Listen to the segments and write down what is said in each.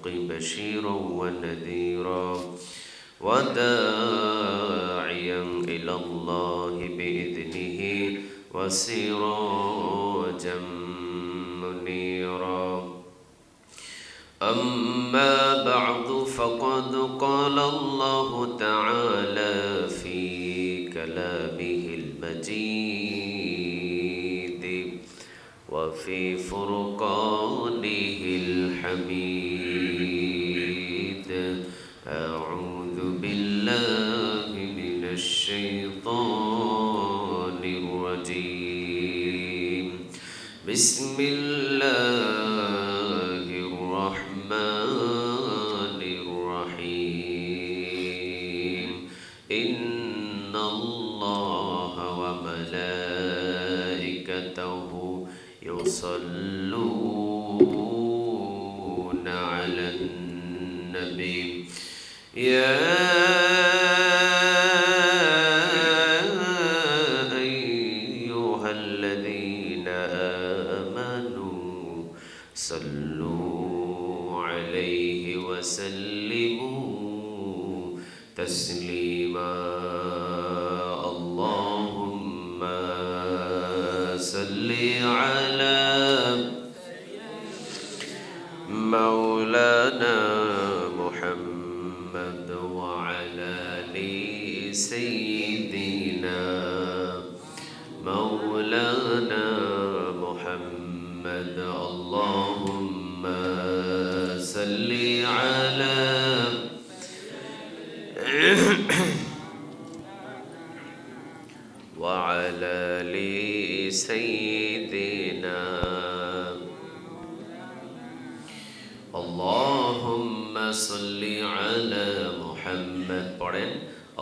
بشيرا ونذيرا وداعيا إلى الله بإذنه وسراجا منيرا. أما بعد فقد قال الله تعالى في كلامه المجيد وفي فرقانه الحميد. أعوذ بالله من الشيطان الرجيم. بسم الله الرحمن الرحيم. إن الله وملائكته يصلون على النبي يا أيها الذين آمنوا صلوا عليه وسلموا تسليما. اللهم صل على مولانا محمد وعلى آل سيدنا مولانا محمد. اللهم صل على وعلى آل سيدنا. اللهم صل على محمد. পড়েন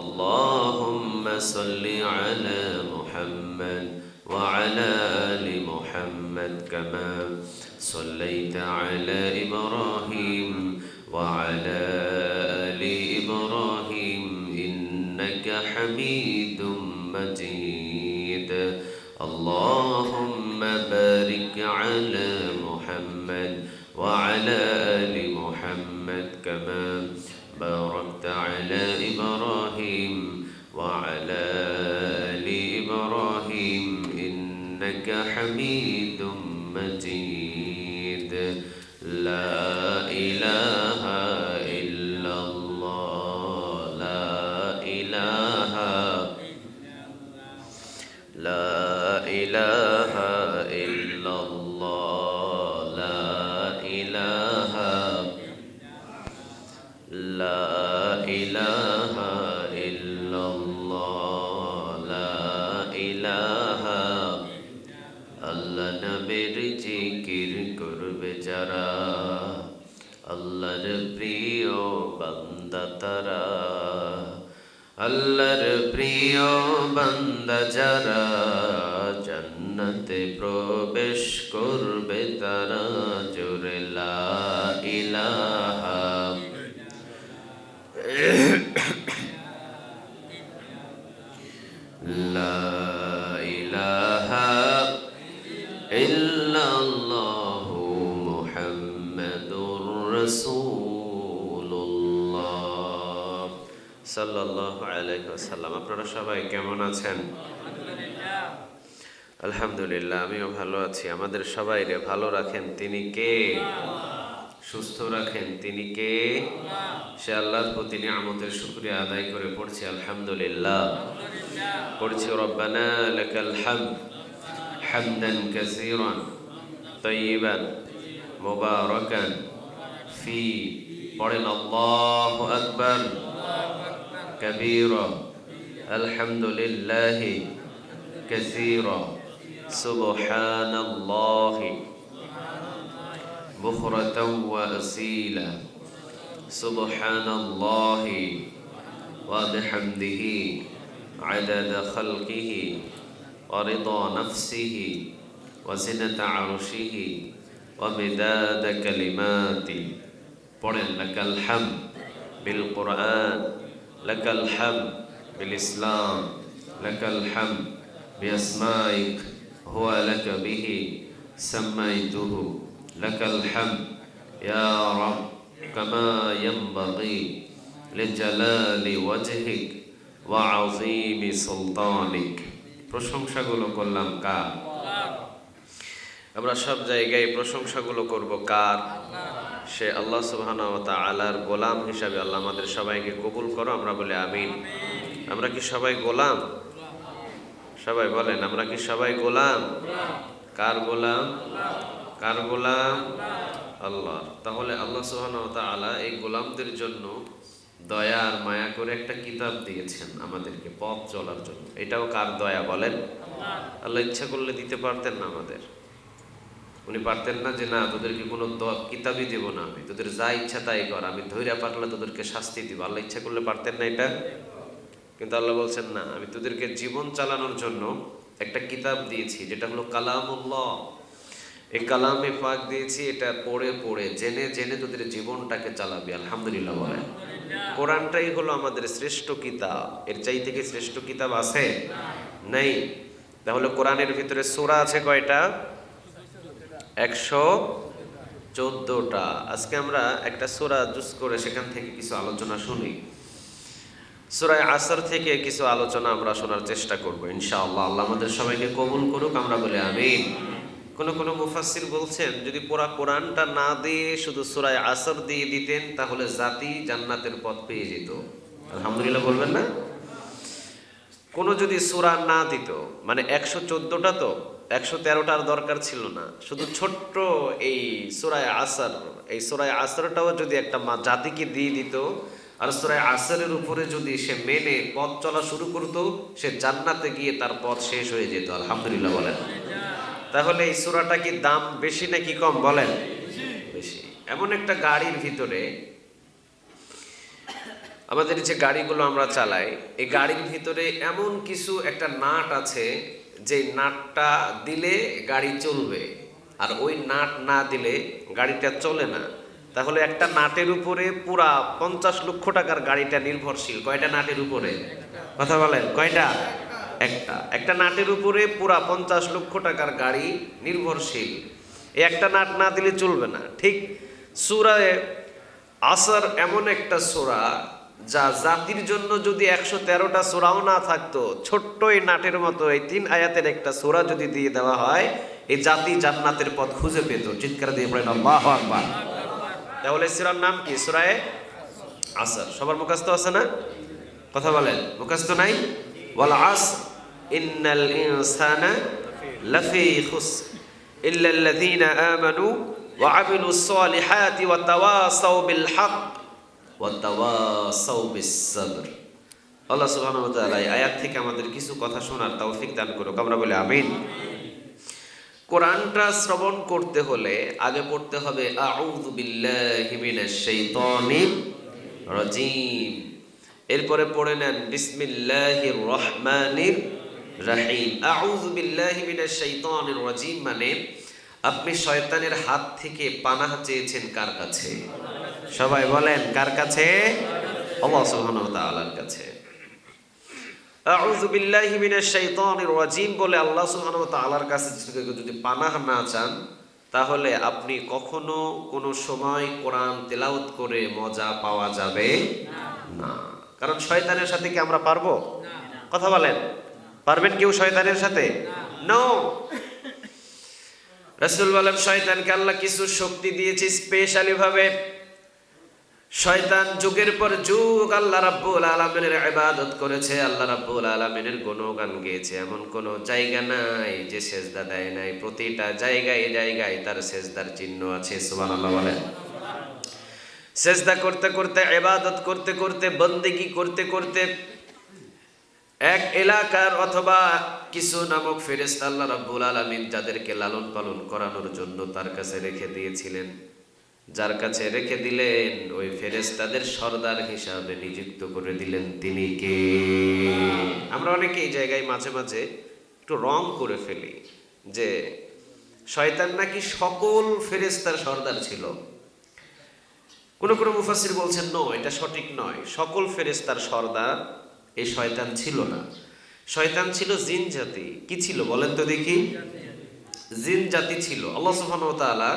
اللهم صل على محمد وعلى آل محمد كما صليت على إبراهيم وعلى آل إبراهيم إنك حميد مجيد. اللهم بارك على محمد وعلى آل محمد كما باركت على إبراهيم وعلى آل إبراهيم إنك حميد مجيد. لا إله إلا الله. لا إله إلا الله. لا إله إلا الله. لا إله আল্লাহ নবীর জিকির করবে যারা, আল্লাহর প্রিয় বান্দা তারা। আল্লাহর প্রিয় বান্দা যারা, জান্নাতে প্রবেশ করবে তারা। জোরে লা ইলাহা লা ইলাহা ইল্লাল্লাহু মুহাম্মাদুর রাসূলুল্লাহ সাল্লাল্লাহু আলাইহি ওয়াসাল্লাম। আপনারা সবাই কেমন আছেন? আলহামদুলিল্লাহ, আমিও ভালো আছি। আমাদের সবাইরে ভালো রাখেন তিনি কে? সুস্থ রাখেন তিনি কে? সে আল্লাহর প্রতি নিয়ামতের শুকরিয়া আদায় করে পড়ছি আলহামদুলিল্লাহ। পড়ছি রব্বানা লাকাল হামদ হামদান কাসীরান তাইয়িবান মুবারাকান ফি। পড়েন আল্লাহু আকবার কাবীরা আলহামদুলিল্লাহি কাসীরা সুবহানাল্লাহি বুকরাতাও ওয়া আসীলা সুবহানাল্লাহি ওয়া বিহামদিহি আদাদা খালকিহি ওয়া রিদা নাফসিহি ওয়া জিনাতা আরশিহি ওয়া মিদাদা কালিমাতি। পড়েন লাকাল হামদ বিল কুরআন, লাকাল হামদ বিল ইসলাম, লাকাল হামদ বিআসমাইক হুয়া লাকা বিহি সাম্মাইতুহু, লাকাল হামদ ইয়া রাব কামা ইয়ানবাগি লিজালালি ওয়াজহিক ওয়া আযীমি সুলতানিক। প্রশংসাগুলো করলাম কার? আমরা সব জায়গায় প্রশংসাগুলো করব কার? সে আল্লাহ সুবহানাহু ওয়া তাআলার গোলাম হিসাবে আল্লাহ আমাদের সবাইকে কবুল করো। আমরা বলি আমিন। আমরা কি সবাই গোলাম? সবাই বলেন, আমরা কি সবাই গোলাম? কার গোলাম? কার গোলাম? আল্লাহ। তাহলে আল্লাহ সুবহানাহু ওয়া তাআলা এই গোলামদের জন্য দয়া আর মায়া করে একটা কিতাব দিয়েছেন আমাদেরকে পথ চলার জন্য। এটাও কার দয়া বলেন? আল্লাহ ইচ্ছা করলে দিতে পারতেন না আমাদের। উনি পারতেন না যে না তোদেরকে কোনো কিতাবই দেব না, আমি তোদের যা ইচ্ছা তাই কর, আমি ধৈর্য পারলে তোদেরকে শাস্তি দিব। আল্লাহ ইচ্ছা করলে পারতেন না এটা? কিন্তু আল্লাহ বলছেন না, আমি তোদেরকে জীবন চালানোর জন্য একটা কিতাব দিয়েছি যেটা হলো কালামুল্লাহ। এই কালামে পাক দিয়েছি, এটা পড়ে পড়ে জেনে জেনে তোদের জীবনটাকে চালাবি। আলহামদুলিল্লাহ বলেন। কোরআনটাই হলো আমাদের শ্রেষ্ঠ কিতাব। এর চাইতে কি শ্রেষ্ঠ কিতাব আছে? নাই। তাহলে কোরআনের ভিতরে সূরা আছে কয়টা? 114টা। আজকে আমরা একটা সূরা জুজ করে সেখান থেকে কিছু আলোচনা শুনি। সূরা আসর থেকে কিছু আলোচনা আমরা শোনার চেষ্টা করব ইনশাআল্লাহ। আল্লাহ আমাদের সবাইকে কবুল করুক। আমরা বলি আমিন। কোন মুফাসসির বলছেন যদি পুরা কোরআনটা না দিয়ে শুধু সূরা আসর দিয়ে দিতেন তাহলে জাতি জান্নাতের পথ পেয়ে যেত। আলহামদুলিল্লাহ বলবেন না? কোন যদি সূরা না দিত, মানে 114টা তো 113টার দরকার ছিল না, শুধু ছোট্ট এই সূরা আসর, এই সূরা আসরটাও যদি একটা জাতিকে দিয়ে দিত আর সূরা আসরের উপরে যদি সে মেনে পথ চলা শুরু করত, সে জান্নাতে গিয়ে তার পথ শেষ হয়ে যেত। আলহামদুলিল্লাহ বলেন। তাহলে এই সূরাটা কি দাম বেশি নাকি কম বলেন? বেশি। এমন একটা গাড়ির ভিতরে, আমাদের যে গাড়িগুলো আমরা চালাই, এই গাড়ির ভিতরে এমন কিছু একটা নাট আছে যে নাটটা দিলে গাড়ি চলবে, আর ওই নাট না দিলে গাড়িটা চলে না। তাহলে একটা নাটের উপরে পুরা 50 লক্ষ টাকার গাড়িটা নির্ভরশীল কয়টা নাটের উপরে? কথা বলেন, কয়টা? একটা নাটের উপরে পুরা 50 লক্ষ টাকার গাড়ি নির্ভরশীল। এই একটা নাট না দিলে চলবে না। ঠিক সূরা আসর এমন একটা সূরা যা জাতির জন্য যদি 113টা সূরাও না থাকতো, ছোট্ট এই নাটের মতো এই 3 আয়াতের একটা সূরা যদি দিয়ে দেওয়া হয়, এই জাতি জান্নাতের পথ খুঁজে পেত। চিৎকার দিয়ে বলেন আল্লাহু আকবার। তাহলে সূরার নাম কি? সূরা আসর। সবার মুখস্থ আছে না? কথা বলেন, মুখস্থ নাই? ওয়াল আসর ইন্নাল ইনসানা লাফি খুসর ইল্লাল্লাযীনা আমানু ওয়া আমিলুস সালিহাতি ওয়া তাওয়াসাউ বিল হক ওয়া তাওয়াসাউ বিস সাবর। আল্লাহ সুবহানাহু ওয়া তাআলা এই আয়াত থেকে আমাদের কিছু কথা শোনার তৌফিক দান করুক। আমরা বলি আমিন। কোরআনটা শ্রবণ করতে হলে আগে পড়তে হবে আউযু বিল্লাহি মিনাশ শাইতানির রাজীম। এরপরে পড়ে নেন বিসমিল্লাহির রহমানির রহিম। আউযু বিল্লাহি মিনাশ শাইতানির রাজীম মানে আপনি শয়তানের হাত থেকে পানাহ চেয়েছেন কার কাছে? সবাই বলেন, কার কাছে? আল্লাহ সুবহানাহু ওয়া তাআলার কাছে। আউযু বিল্লাহি মিনাশ শাইতানির রাজীম বলে আল্লাহ সুবহানাহু ওয়া তাআলার কাছে যদি পানাহ না চান, তাহলে আপনি কখনো কোনো সময় কোরআন তেলাওয়াত করে মজা পাওয়া যাবে না। কারণ শয়তানের সাথে কি আমরা পারবো? কথা বলেন, পারবেন কেউ শয়তানের সাথে? নো। রাসূল বলেন শয়তানকে আল্লাহ কিছু শক্তি দিয়েছে স্পেশালি ভাবে। শয়তান যুগের পর যুগ আল্লাহ রাব্বুল আলামিনের ইবাদত করেছে, আল্লাহ রাব্বুল আলামিনের গুণগান গেয়েছে। এমন কোন জায়গা নাই যে সেজদা দেয় নাই। প্রতিটা জায়গায় জায়গায় তার সেজদার চিহ্ন আছে। সুবহানাল্লাহ বলেন। সেজদা করতে করতে, ইবাদত করতে করতে, বন্দেগী করতে করতে এক এলাকার অথবা কিছু নামক ফেরেশতা আল্লাহ রাব্বুল আলামিন যাদেরকে লালন পালন করানোর জন্য তার কাছে রেখে দিয়েছিলেন, যার কাছে রেখে দিলেন ওই ফেরেশতাদের সর্দার হিসাবে নিযুক্ত করে দিলেন। তিনি কে? আমরা অনেকে এই জায়গায় মাঝে মাঝে একটু রং করে ফেলি যে শয়তান নাকি সকল ফেরেশতার সর্দার ছিল। কোন মুফাসসির বলছেন নো, এটা সঠিক নয়। সকল ফেরেশতার সর্দার এই শয়তান ছিল না। শয়তান ছিল জিন জাতি। কি ছিল বলেন তো দেখি? জিন জাতি ছিল। আল্লাহ সুবহানাহু ওয়া তাআলা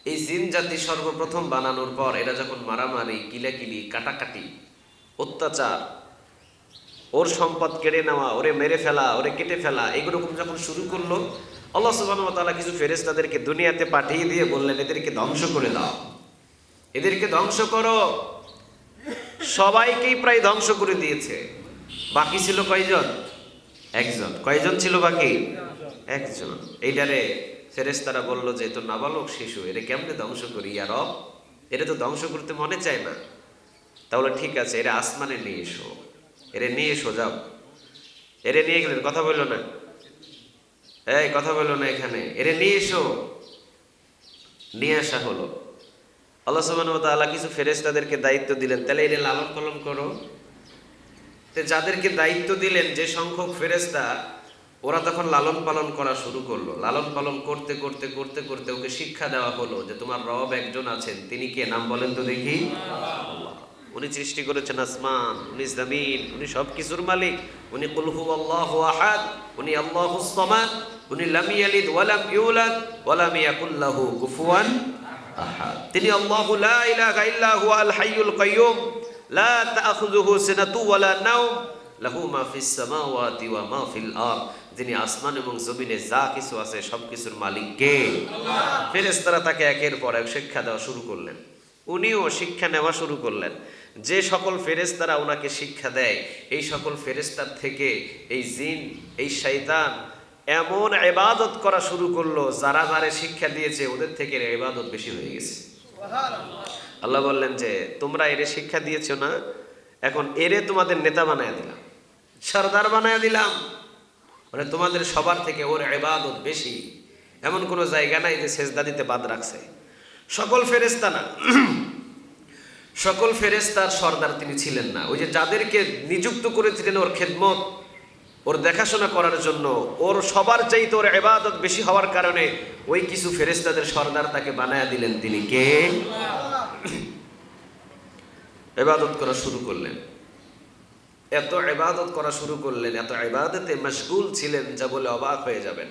এই জিন জাতি সর্বপ্রথম বানানোর পর এরা যখন মারামারি, কিলাকিলি, কাটাকাটি, অত্যাচার, ওর সম্পদ কেড়ে নেওয়া, ওরে মেরে ফেলা, ওরে কেটে ফেলা, এরকম যখন শুরু করলো, আল্লাহ সুবহানাহু ওয়া তাআলা কিছু ফেরেশতাদেরকে দুনিয়াতে পাঠিয়ে দিয়ে বললেন, এদেরকে ধ্বংস করে দাও, এদেরকে ধ্বংস করো। সবাইকেই প্রায় ধ্বংস করে দিয়েছে। বাকি ছিল কয়জন? একজন। কয়জন ছিল বাকি? একজন। এইটারে ফেরেশতারা বলল যে তো নাবালক শিশু, এরে কেমনে ধ্বংস করি ইয়া রব, এরে তো ধ্বংস করতে মনে চায় না। তাহলে ঠিক আছে, এরে আসমানে নিয়ে এসো, এরে নিয়ে এসো, যাও। এরে নিয়ে গেলেন, কথা বললো না, এই কথা বললো না এখানে, এরে নিয়ে এসো। নিয়ে আসা হলো। আল্লাহ সুবহানাহু ওয়া তাআলা কিছু ফেরেশতাদেরকে দায়িত্ব দিলেন, তাহলে এরে লালন পালন করো। যাদেরকে দায়িত্ব দিলেন, যে সংখ্যক ফেরেশতা, ওরা তখন লালন পালন করা শুরু করলো। লালন পালন করতে করতে করতে করতে ওকে শিক্ষা দেওয়া হলো যে তোমার রব একজন আছেন, তিনি কে, নাম বলেন তো দেখি। আল্লাহ। উনি সৃষ্টি করেছেন আসমান, উনি জমিন, উনি সব কিছুর মালিক। উনি কুল হুয়াল্লাহু আহাদ, উনি আল্লাহুস সামাদ, উনি লাম ইয়ালিদ ওয়া লাম ইউলাদ ওয়া লাম ইয়াকুল লাহু কুফুয়ান আহাদ। তিনি আল্লাহু লা ইলাহা ইল্লা হুয়াল হাইয়ুল কাইয়্যুম লা তাখুযুহু সিনাতু ওয়া লা নাওম লাহু মা ফিস সামাওয়াতি ওয়া মা ফিল আরদ। যিনি আসমান এবং জমিনে যা কিছু আছে সব কিছুর মালিক কে? আল্লাহ। ফেরেশতারা তাকে একের পর এক শিক্ষা দেওয়া শুরু করলেন, উনিও শিক্ষা নেওয়া শুরু করলেন। যে সকল ফেরেশতারা ওনাকে শিক্ষা দেয়, এই সকল ফেরেশতার থেকে এই জিন, এই শয়তান এমন ইবাদত করা শুরু করলো, যারা যারে শিক্ষা দিয়েছে ওদের থেকে ইবাদত বেশি হয়ে গেছে। আল্লাহ বললেন যে তোমরা এরে শিক্ষা দিয়েছো না, এখন এরে তোমাদের নেতা বানায় দিলাম, সরদার বানায় দিলাম, মানে তোমাদের সবার থেকে ওর ইবাদত বেশি। এমন কোনো জায়গা নাই যে সেজদা দিতে বাদ রাখছে। সকল ফেরেশতা না, সকল ফেরেশতার সরদার তিনি ছিলেন না। ওই যে যাদেরকে নিযুক্ত করেছিলেন ওর খেদমত, ওর দেখাশোনা করার জন্য, ওর সবার চাইতে ওর ইবাদত বেশি হওয়ার কারণে ওই কিছু ফেরেশতাদের সরদার তাকে বানায়া দিলেন। তিনি কে? ইবাদত করা শুরু করলেন, এত ইবাদত করা শুরু করলেন, এত ইবাদতে মশগুল ছিলেন যা বলে অবাক হয়ে যাবেন।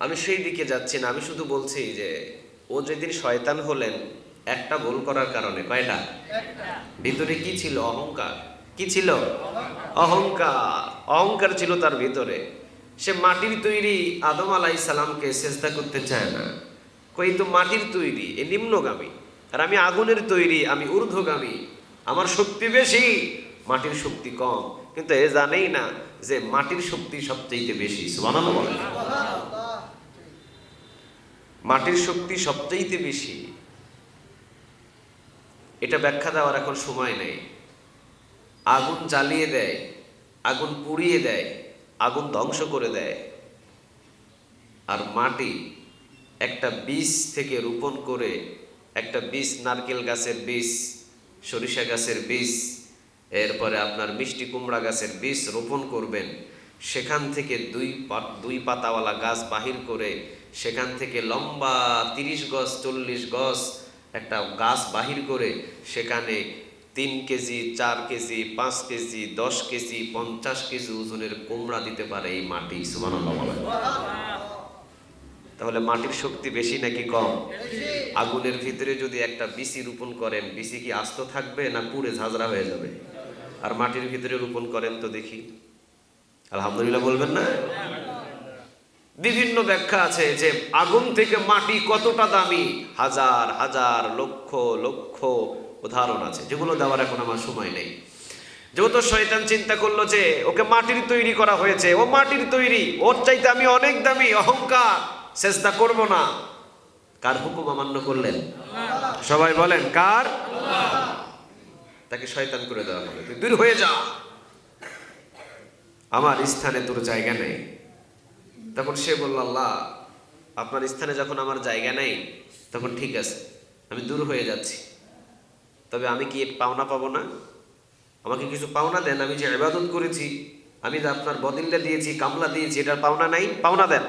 আমি সেই দিকে যাচ্ছি না, আমি শুধু বলছি যে ও যেদিন শয়তান হলেন একটা ভুল করার কারণে। কয়টা? ভিতরে কি ছিল? অহংকার। কি ছিল? অহংকার। অহংকার ছিল তার ভিতরে। সে মাটির তৈরি আদম আলাইহিস সালামকে সিজদা করতে চায় না। কই তো মাটির তৈরি, এ নিম্নগামী, আর আমি আগুনের তৈরি, আমি ঊর্ধ্বগামী, আমার শক্তি বেশি, মাটির শক্তি কম। কিন্তু এ জানেই না যে মাটির শক্তি সবচেয়ে বেশি। সুবহানাল্লাহ বলেন। মাটির শক্তি সবচেয়ে বেশি। এটা ব্যাখ্যা দেওয়ার এখন সময় নেই। আগুন জ্বালিয়ে দেয়, আগুন পুড়িয়ে দেয়, আগুন ধ্বংস করে দেয়। আর মাটি একটা বীজ থেকে রোপণ করে, একটা বীজ, নারকেল গাছের বীজ, সরিষা গাছের বীজ, এরপরে আপনার মিষ্টি কুমড়া গাছের বীজ রোপণ করবেন, সেখান থেকে দুই পাতাওয়ালা গাছ বাহির করে, সেখান থেকে লম্বা 30 গজ 40 গজ একটা গাছ বাহির করে, সেখানে 3 KG 4 KG 5 KG 10 KG 50 KG ওজনের কুমড়া দিতে পারে এই মাটি। সুবহানাল্লাহ বলেন। তাহলে মাটির শক্তি বেশি নাকি কম? আগুনের ভিতরে যদি একটা বিচি রোপণ করেন, বিচি কি আস্ত থাকবে না পুড়ে ঝাঁঝরা হয়ে যাবে? আর মাটির ভিতরে রোপণ করেন তো দেখি, আলহামদুলিল্লাহ বলবেন না? বিভিন্ন ব্যাখ্যা আছে যে আগুন থেকে মাটি কতটা দামি, হাজার হাজার লক্ষ লক্ষ উদাহরণ আছে, যেগুলো দেওয়ার এখন আমার সময় নেই। যেহেতু শয়তান চিন্তা করলো যে ওকে মাটির তৈরি করা হয়েছে, ও মাটির তৈরি, ওর চাইতে আমি অনেক দামি, অহংকার, সেজদা করব না। কার হুকুম অমান্য করলেন? সবাই বলেন কার? তাকে শয়তান করে দেওয়া হবে, তুই দূর হয়ে যা, আমার স্থানে তোর জায়গা নেই। তখন সে বলল, আল্লাহ আপনার স্থানে যখন আমার জায়গা নেই, তখন ঠিক আছে, আমি দূর হয়ে যাচ্ছি, তবে আমি কি পাওনা পাবো না? আমাকে কিছু পাওনা দেন, আমি যে ইবাদত করেছি, আমি যে আপনার বদিল্লা দিয়েছি, কামলা দিয়েছি, এটার পাওনা নাই, পাওনা দেন।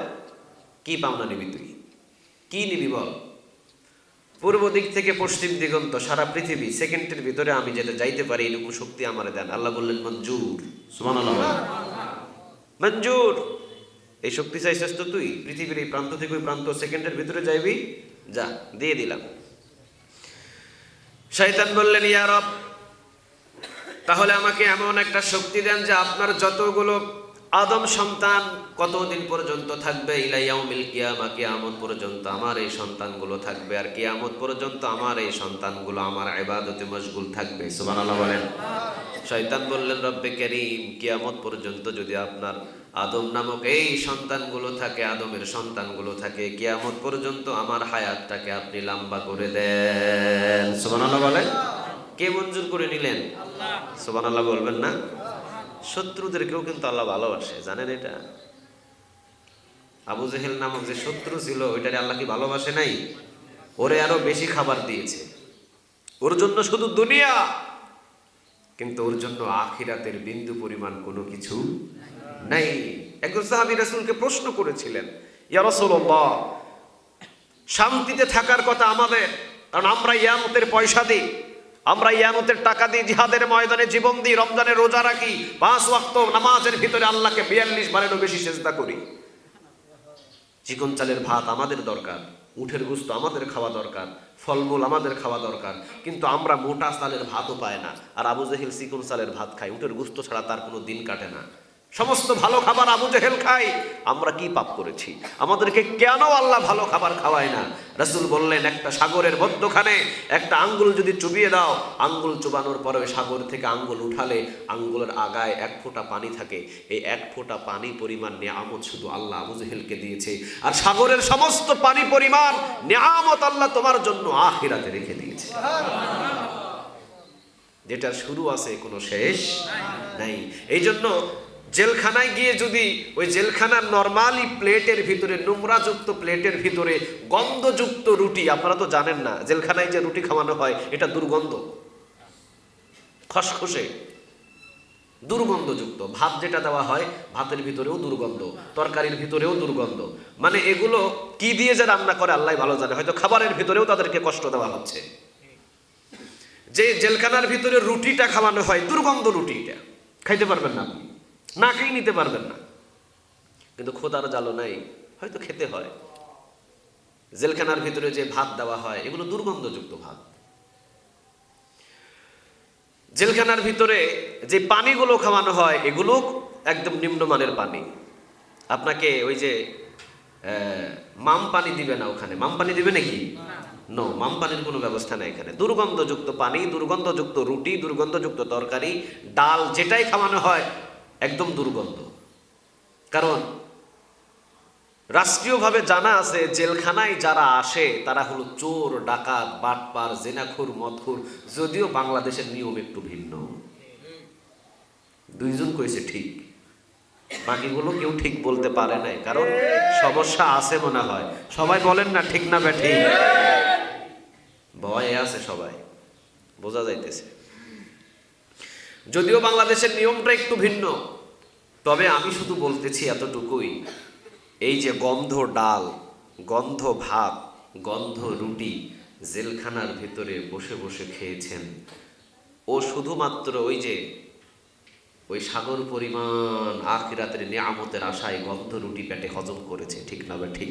কি পাওনা নিবি তুই? কি নিবি বল? পূর্ব দিক থেকে পশ্চিম দিগন্ত সারা পৃথিবী সেকেন্ডের ভিতরে আমি যেতে যাইতে পারি, এরকম শক্তি আমারে দেন। আল্লাহ বললেন মঞ্জুর। সুবহানাল্লাহ। মঞ্জুর। এই শক্তি চাইছিস তো তুই? পৃথিবীর এই প্রান্ত থেকে ওই প্রান্ত সেকেন্ডের ভিতরে যাইবি? যা দিয়ে দিলাম। শয়তান বললেন, ইয়া রব, তাহলে আমাকে এমন একটা শক্তি দেন যে আপনার যতগুলো আদম সন্তান কতদিন পর্যন্ত থাকবে, ইলা ইয়াউমিল কিয়ামা, কিয়ামত পর্যন্ত আমার এই সন্তানগুলো থাকবে, আর কিয়ামত পর্যন্ত আমার এই সন্তানগুলো আমার ইবাদতে মশগুল থাকবে। সুবহানাল্লাহ বলেন। শয়তান বললেন, রব্বে কারীম, কিয়ামত পর্যন্ত যদি আপনার আদম নামক এই সন্তানগুলো থাকে, আদমের সন্তানগুলো থাকে, কিয়ামত পর্যন্ত আমার হায়াতটাকে আপনি লম্বা করে দেন। সুবহানাল্লাহ বলেন। কে মঞ্জুর করে নিলেন? আল্লাহ। সুবহানাল্লাহ বলবেন না? শত্রুদেরকেও কিন্তু আল্লাহ ভালোবাসে, জানেন এটা? আবু জেহেল নামক যে শত্রু ছিল, ওইটারে আল্লাহ কি ভালোবাসে নাই? ওরে আরো বেশি খাবার দিয়েছে। ওর জন্য শুধু দুনিয়া, কিন্তু ওর জন্য আখিরাতের বিন্দু পরিমাণ কোনো কিছু নাই। একজন সাহাবী রাসূলকে প্রশ্ন করেছিলেন, ইয়া রাসূলুল্লাহ, শান্তিতে থাকার কথা আমাদের, কারণ আমরা ইয়ামতের পয়সা দিই, আমরা ইয়ামতের টাকা দিই, জিহাদের ময়দানে জীবন দিই, রমজানের রোজা রাখি, 5 ওয়াক্ত নামাজের ভিতরে আল্লাহকে 42 বারেরও বেশি সিজদা করি। চিকন চালের ভাত আমাদের দরকার, উটের গোশত আমাদের খাওয়া দরকার, ফলমূল আমাদের খাওয়া দরকার, কিন্তু আমরা মোটা চালের ভাতও পাই না। আর আবু জেহেল চিকন চালের ভাত খায়, উটের গোশত ছাড়া তার কোনো দিন কাটে না। সমস্ত ভালো খাবার আবু জেহেল খায়। আমরা কি পাপ করেছি? আমাদেরকে কেন আল্লাহ ভালো খাবার খাওয়ায় না? রাসূল বললেন, একটা সাগরের মধ্যখানে একটা আঙ্গুল যদি চুবিয়ে দাও, আঙ্গুল চুবানোর পরে ওই সাগর থেকে আঙ্গুল উঠালে আঙ্গুলের আগায় 1 ফোঁটা পানি থাকে। এই 1 ফোঁটা পানি পরিমাণ নিয়ামত শুধু আল্লাহ আবু জেহেলকে দিয়েছে, আর সাগরের সমস্ত পানি পরিমাণ নিয়ামত আল্লাহ তোমার জন্য আখিরাতে রেখে দিয়েছে, যেটার শুরু আছে কোনো শেষ নাই। এই জন্য জেলখানায় গিয়ে যদি ওই জেলখানার নরমালি প্লেটের ভিতরে, নোংরাযুক্ত প্লেটের ভিতরে গন্ধযুক্ত রুটি, আপনারা তো জানেন না জেলখানায় যে রুটি খাওয়ানো হয় এটা দুর্গন্ধ, খসখসে দুর্গন্ধযুক্ত। ভাত যেটা দেওয়া হয়, ভাতের ভিতরেও দুর্গন্ধ, তরকারির ভিতরেও দুর্গন্ধ। মানে এগুলো কি দিয়ে যে রান্না করে আল্লাহ ভালো জানে, হয়তো খাবারের ভিতরেও তাদেরকে কষ্ট দেওয়া হচ্ছে। যে জেলখানার ভিতরে রুটিটা খাওয়ানো হয়, দুর্গন্ধ রুটিটা খাইতে পারবেন না, আপনি নাকেই নিতে পারবেন না, কিন্তু খোদার জ্বালো নাই, হয়তো খেতে হয়। জেলখানার ভিতরে যে ভাত দেওয়া হয় এগুলো দুর্গন্ধযুক্ত ভাত। জেলখানার ভিতরে যে পানিগুলো খাওয়ানো হয় এগুলো একদম নিম্নমানের পানি। আপনাকে ওই যে মাম পানি দিবে না, ওখানে মাম পানি দিবে নাকি? নো, মাম পানির কোনো ব্যবস্থা নেই এখানে। দুর্গন্ধযুক্ত পানি, দুর্গন্ধযুক্ত রুটি, দুর্গন্ধযুক্ত তরকারি, ডাল, যেটাই খাওয়ানো হয় একদম দুর্গন্ধ। কারণ রাষ্ট্রীয়ভাবে জানা আছে জেলখানায় যারা আসে তারা হলো চোর, ডাকাত, বাটপার, জেনাখুর, মদখুর। যদিও বাংলাদেশের নিয়ম একটু ভিন্ন। 2 জন কইছে ঠিক, বাকিগুলো কেউ ঠিক বলতে পারে নাই, কারণ সমস্যা আছে মনে হয়। সবাই বলেন না ঠিক না বেঠিক? ভয়ে আছে সবাই, বোঝা যাইতেছে। যদিও বাংলাদেশের নিয়মটা একটু ভিন্ন, তবে আমি শুধু বলতেছি এতটুকুই, এই যে গন্ধ ডাল, গন্ধ ভাত, গন্ধ রুটি জেলখানার ভিতরে বসে বসে খেয়েছেন, ও শুধুমাত্র ওই সাগর পরিমাণ আখিরাতের নিয়ামতের আশায় গন্ধ রুটি পেটে হজম করেছে। ঠিক না বা ঠিক?